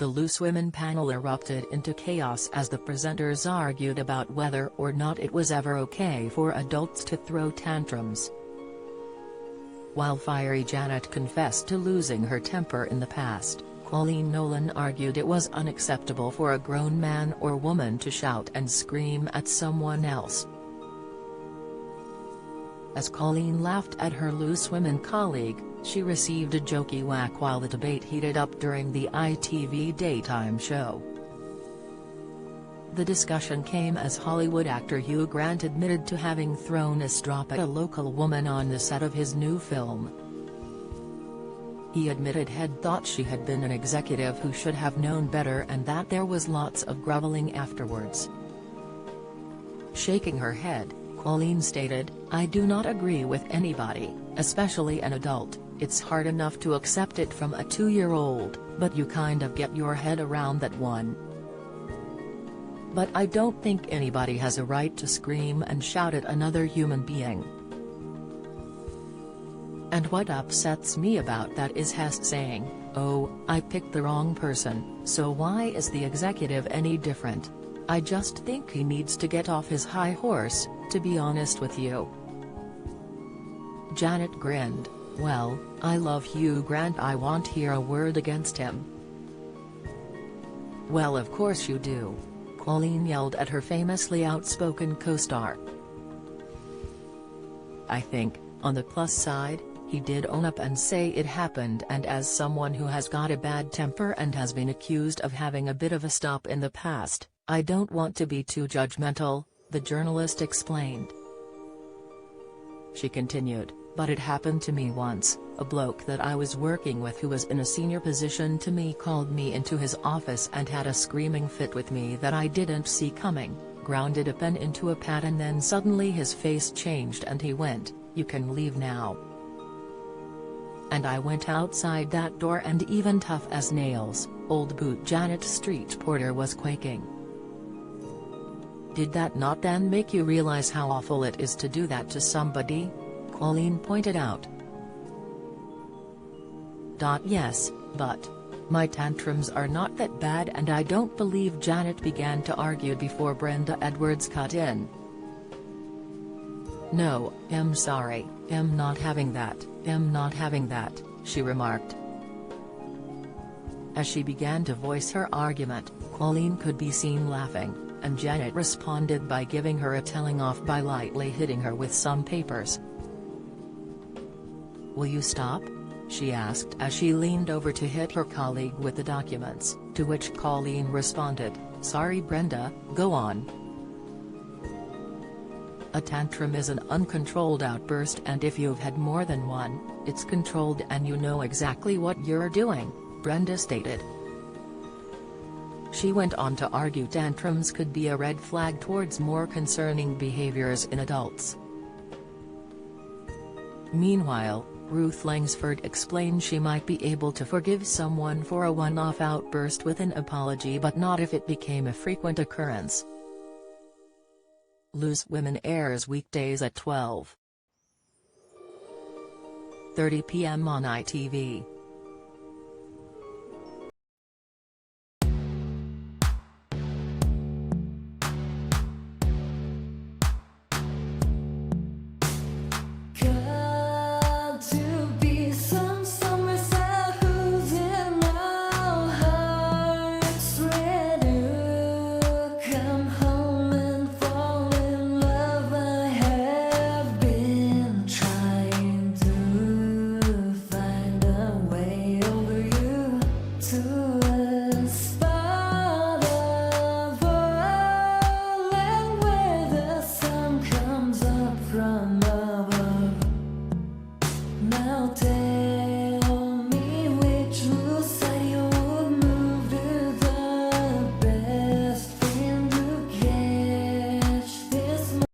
The Loose Women panel erupted into chaos as the presenters argued about whether or not it was ever okay for adults to throw tantrums. While fiery Janet confessed to losing her temper in the past, Coleen Nolan argued it was unacceptable for a grown man or woman to shout and scream at someone else. As Coleen laughed at her Loose Women colleague, she received a jokey whack while the debate heated up during the ITV daytime show. The discussion came as Hollywood actor Hugh Grant admitted to having thrown a strop at a local woman on the set of his new film. He admitted he'd thought she had been an executive who should have known better and that there was lots of groveling afterwards. Shaking her head, Coleen stated, "I do not agree with anybody, especially an adult. It's hard enough to accept it from a 2-year-old, but you kind of get your head around that one. But I don't think anybody has a right to scream and shout at another human being. And what upsets me about that is Hess saying, 'Oh, I picked the wrong person, so why is the executive any different?' I just think he needs to get off his high horse, to be honest with you." Janet grinned, "Well, I love Hugh Grant, I won't hear a word against him." "Well, of course you do," Coleen yelled at her famously outspoken co-star. "I think, on the plus side, he did own up and say it happened, and as someone who has got a bad temper and has been accused of having a bit of a stop in the past, I don't want to be too judgmental," the journalist explained. She continued, "But it happened to me once. A bloke that I was working with who was in a senior position to me called me into his office and had a screaming fit with me that I didn't see coming, grounded a pen into a pad, and then suddenly his face changed and he went, 'You can leave now.' And I went outside that door and even tough as nails, old boot Janet Street Porter was quaking." "Did that not then make you realize how awful it is to do that to somebody?" Coleen pointed out. "Yes, but my tantrums are not that bad, and I don't believe," Janet began to argue before Brenda Edwards cut in. "No, I'm sorry, I'm not having that, she remarked. As she began to voice her argument, Coleen could be seen laughing, and Janet responded by giving her a telling off by lightly hitting her with some papers. "Will you stop?" she asked as she leaned over to hit her colleague with the documents, to which Coleen responded, "Sorry Brenda, go on." A tantrum is an uncontrolled outburst, and if you've had more than one, it's controlled and you know exactly what you're doing, Brenda stated. She went on to argue tantrums could be a red flag towards more concerning behaviors in adults. Meanwhile, Ruth Langsford explained she might be able to forgive someone for a one-off outburst with an apology, but not if it became a frequent occurrence. Loose Women airs weekdays at 12:30 p.m. on ITV. Now